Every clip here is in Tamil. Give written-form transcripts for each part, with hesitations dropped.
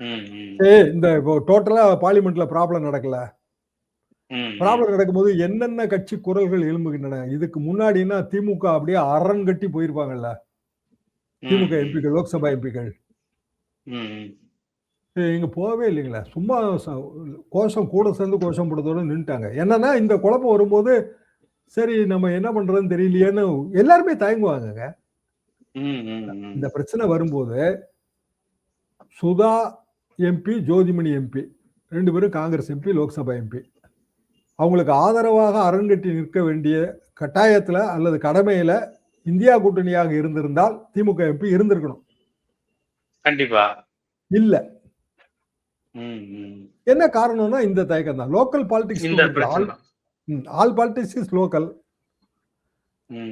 இந்த இப்போ டோட்டலா பார்லிமெண்ட்ல ப்ராப்ளம் நடக்கல. ப்ராப்ளம் நடக்கும்போது என்னென்ன கட்சி குரல்கள் எழும்புகின்றன. இதுக்கு முன்னாடினா திமுக அப்படியே அரண் கட்டி போயிருப்பாங்கல்ல. திமுக எம்பிக்கள், லோக்சபா எம்பிக்கள். இங்க போகவே இல்லைங்களா. சும்மா கோஷம் கூட சேர்ந்து கோஷம் போடுறதோட நின்னுட்டாங்க. என்னன்னா இந்த குழப்பம் வரும்போது சரி நம்ம என்ன பண்றதுன்னு தெரியலையேன்னு எல்லாருமே தயங்குவாங்க. இந்த பிரச்சனை வரும்போது சுதா எம்பி, ஜோதிமணி எம்பி 2 பேரும் காங்கிரஸ் எம்பி, லோக்சபா எம்பி. அவங்களுக்கு ஆதரவாக அரங்கட்டி நிற்க வேண்டிய கட்டாயத்துல அல்லது கடமையில இந்தியா கூட்டணியாக இருந்திருந்தால் திமுக எம்பி இருந்திருக்கணும். கண்டிப்பா இல்ல. என்ன காரணம்னா இந்த தயக்கம் தான். Local politics, all politics is local.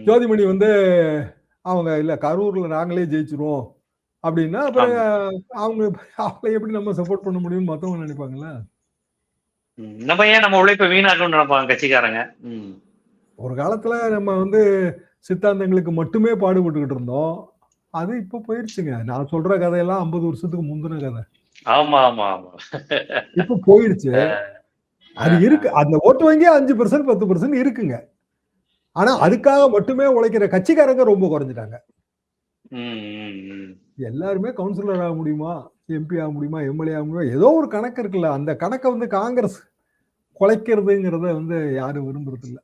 Jothimani வந்து அவங்க இல்ல கரூர்ல நாங்களே ஜெயிச்சிருவோம் அப்படின்னா அப்புறம் அவங்களை எப்படி நம்ம சப்போர்ட் பண்ண முடியும்னு மத்தவங்க நினைப்பாங்களா? நம்ம ஏன் நம்ம உழைப்பை வீணாக்கணும்னு நினைப்பாங்க கட்சிக்காரங்க. ஒரு காலத்துல நம்ம வந்து சித்தாந்தங்களுக்கு மட்டுமே பாடுபட்டுக்கிட்டு இருந்தோம். அது இப்ப போயிருச்சுங்க. நான் சொல்ற கதையெல்லாம் 50 வருஷத்துக்கு முந்தின கதை. ஆமா ஆமா ஆமா. இப்ப போயிருச்சு. அது இருக்கு. அந்த ஓட்டு வங்கி 5% 10% இருக்குங்க. ஆனா அதுக்காக மட்டுமே உழைக்கிற கட்சிக்காரங்க ரொம்ப குறைஞ்சிட்டாங்க. எல்லாருமே கவுன்சிலர் ஆக முடியுமா, எம்பி ஆக முடியுமா, எம்எல்ஏ ஆக முடியுமா, ஏதோ ஒரு கணக்கு இருக்குல்ல. அந்த கணக்கை வந்து காங்கிரஸ் குலைக்கிறதுங்கிறத வந்து யாரும் விரும்புறது இல்லை.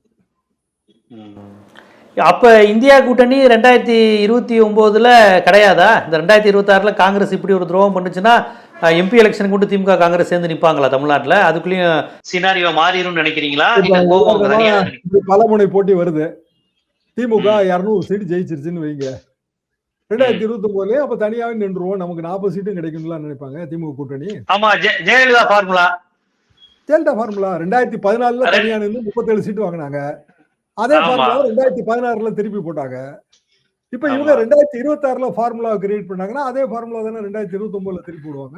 அப்ப இந்தியா கூட்டணி 2029 கிடையாதா? இந்த 2026 காங்கிரஸ் இப்படி ஒரு துரோகம் பண்ணுச்சுன்னா எம்பி எலெக்ஷனுக்கு கொண்டு திமுக காங்கிரஸ் சேர்ந்து நிப்பாங்களா தமிழ்நாட்டுல? அதுக்குள்ளயும் சினாரியோ மாறிடும் நினைக்கிறீங்களா? பலமுனை போட்டி வருது. திமுக 200 சீட்டு ஜெயிச்சிருச்சுன்னு வைங்க. 2029 அப்ப தனியாவே நின்றுவோம், நமக்கு 40 சீட்டும் கிடைக்கும்னு நினைப்பாங்க திமுக கூட்டணி. ஆமா, ஜெயலலிதா ஃபார்முலா. 2014 தனியா நின்று 37 சீட்டு வாங்கினாங்க. அதே ஃபார்முலா 2016 திருப்பி போட்டாங்க. இப்ப இவங்க 2026 ஃபார்முலா கிரியேட் பண்ணாங்கன்னா அதே ஃபார்முலா தானே 2029 திருப்பி போடுவாங்க.